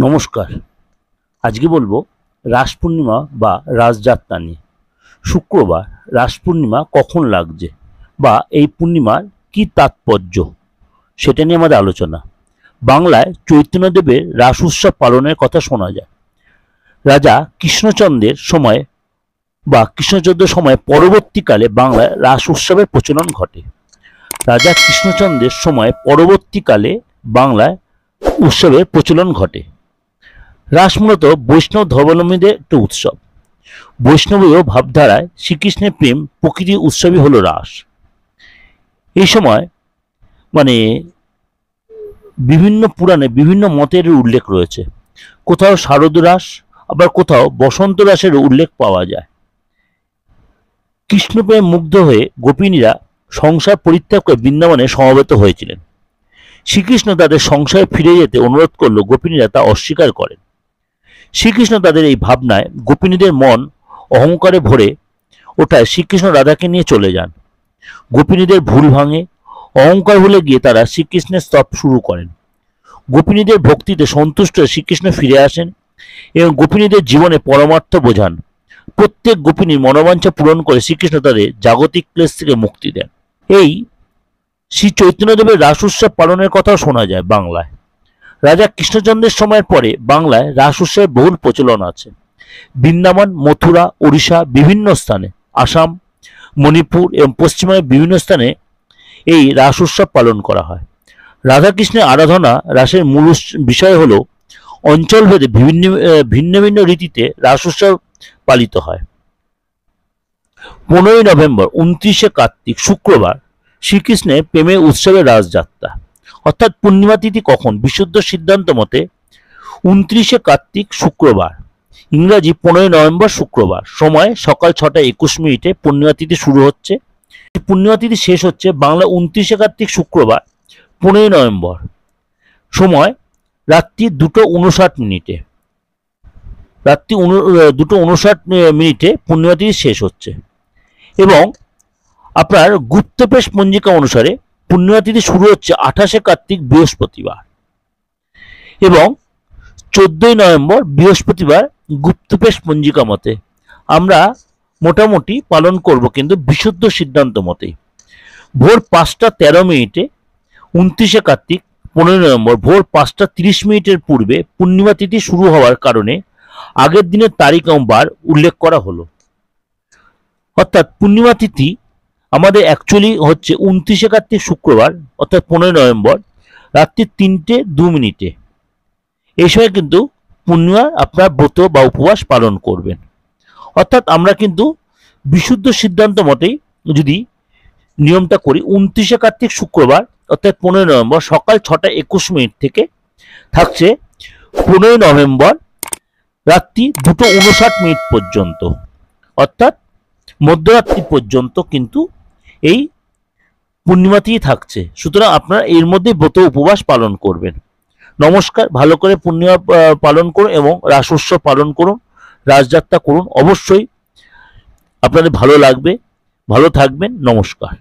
নমস্কার। আজকে বলবো রাস পূর্ণিমা বা রাসযাত্রা নিয়ে। শুক্রবার রাস পূর্ণিমা কখন লাগছে বা এই পূর্ণিমার কি তাৎপর্য সেটা নিয়ে আমাদের আলোচনা। বাংলায় চৈতন্যদেবের রাস উৎসব পালনের কথা শোনা যায়। রাজা কৃষ্ণচন্দ্রের সময় বা কৃষ্ণচন্দ্রের সময় পরবর্তীকালে বাংলায় রাস উৎসবের প্রচলন ঘটে। রাজা কৃষ্ণচন্দ্রের সময় পরবর্তীকালে বাংলায় উৎসবের প্রচলন ঘটে। রাস মূলত বৈষ্ণব ধর্মাবলম্বীদের একটা উৎসব। বৈষ্ণবীয় ভাবধারায় শ্রীকৃষ্ণের প্রেম প্রকৃতি উৎসবই হলো রাস। এই সময় বিভিন্ন পুরাণে বিভিন্ন মতের উল্লেখ রয়েছে। কোথাও শারদ রাস, আবার কোথাও বসন্ত রাসের উল্লেখ পাওয়া যায়। কৃষ্ণপ্রেমে মুগ্ধ হয়ে গোপিনীরা সংসার পরিত্যাগ করে বৃন্দাবনে সমবেত হয়েছিলেন। শ্রীকৃষ্ণ তাদের সংসারে ফিরে যেতে অনুরোধ করলেও গোপিনীরা তা অস্বীকার করেন। শ্রীকৃষ্ণ তাদের এই ভাবনায় গোপিনীদের মন অহংকারে ভরে ওঠায় শ্রীকৃষ্ণ রাধাকে নিয়ে চলে যান। গোপিনীদের ভুল ভাঙে, অহংকার ভুলে গিয়ে তারা শ্রীকৃষ্ণের স্তব শুরু করেন। গোপিনীদের ভক্তিতে সন্তুষ্ট হয়ে শ্রীকৃষ্ণ ফিরে আসেন এবং গোপিনীদের জীবনে পরমার্থ বোঝান। প্রত্যেক গোপিনীর মনোবাঞ্ছা পূরণ করে শ্রীকৃষ্ণ তাদের জাগতিক ক্লেশ থেকে মুক্তি দেন। এই শ্রী চৈতন্যদেবের রাস উৎসব পালনের কথাও শোনা যায় বাংলায়। রাজা কৃষ্ণচন্দ্রের সময়ের পরে বাংলায় রাস উৎসবের বহুল প্রচলন আছে। বৃন্দাবন, মথুরা, ওড়িশা, বিভিন্ন স্থানে, আসাম, মণিপুর এবং পশ্চিমবঙ্গের বিভিন্ন স্থানে এই রাস উৎসব পালন করা হয়। রাধাকৃষ্ণের আরাধনা রাসের মূল বিষয় হল অঞ্চলভেদে ভিন্ন ভিন্ন রীতিতে রাস উৎসব পালিত হয়। 15ই নভেম্বর 29শে কার্তিক শুক্রবার শ্রীকৃষ্ণের প্রেমের উৎসবের রাসযাত্রা। অর্থাৎ পূর্ণিমা তিথি কখন? বিশুদ্ধ সিদ্ধান্ত মতে 29শে কার্তিক শুক্রবার, ইংরাজি 15ই নভেম্বর শুক্রবার। সময় সকাল 6:21 পূর্ণিমা তিথি শুরু হচ্ছে, পূর্ণিমা তিথি শেষ হচ্ছে বাংলা 29শে কার্তিক শুক্রবার 15ই নভেম্বর। সময় রাত্রি 2:59। রাত্রি 2:59 পূর্ণিমা তিথি শেষ হচ্ছে। এবং আপনার গুপ্তপ্রেস পঞ্জিকা অনুসারে পূর্ণিমা তিথি শুরু হচ্ছে 28শে কার্তিক বৃহস্পতিবার এবং 14ই নভেম্বর বৃহস্পতিবার গুপ্তপ্রেস পঞ্জিকা মতে। আমরা মোটামুটি পালন করব কিন্তু বিশুদ্ধ সিদ্ধান্ত মতেই। ভোর 5:13 29শে কার্তিক 15ই নভেম্বর ভোর 5:30 পূর্বে পূর্ণিমা তিথি শুরু হওয়ার কারণে আগের দিনের তারিখ এবং বার উল্লেখ করা হলো। অর্থাৎ পূর্ণিমা তিথি আমাদের অ্যাকচুয়ালি হচ্ছে 29শে কার্তিক শুক্রবার অর্থাৎ 15ই নভেম্বর রাত্রি 3:02। এই সময় কিন্তু পূর্ণিমা আপনার ব্রত বা উপবাস পালন করবেন। অর্থাৎ আমরা কিন্তু বিশুদ্ধ সিদ্ধান্ত মতেই যদি নিয়মটা করি 29শে কার্তিক শুক্রবার অর্থাৎ 15ই নভেম্বর সকাল 6:21 থেকে থাকছে 15ই নভেম্বর রাত্রি 2:59 পর্যন্ত, অর্থাৎ মধ্যরাত্রি পর্যন্ত কিন্তু এই পূর্ণিমাতেই থাকছে। সুতরাং আপনারা এর মধ্যে ব্রত উপবাস পালন করবেন। নমস্কার। ভালো করে পূর্ণিমা পালন করুন এবং রাস উৎসব পালন করুন, রাসযাত্রা করুন। অবশ্যই আপনাদের ভালো লাগবে। ভালো থাকবেন। নমস্কার।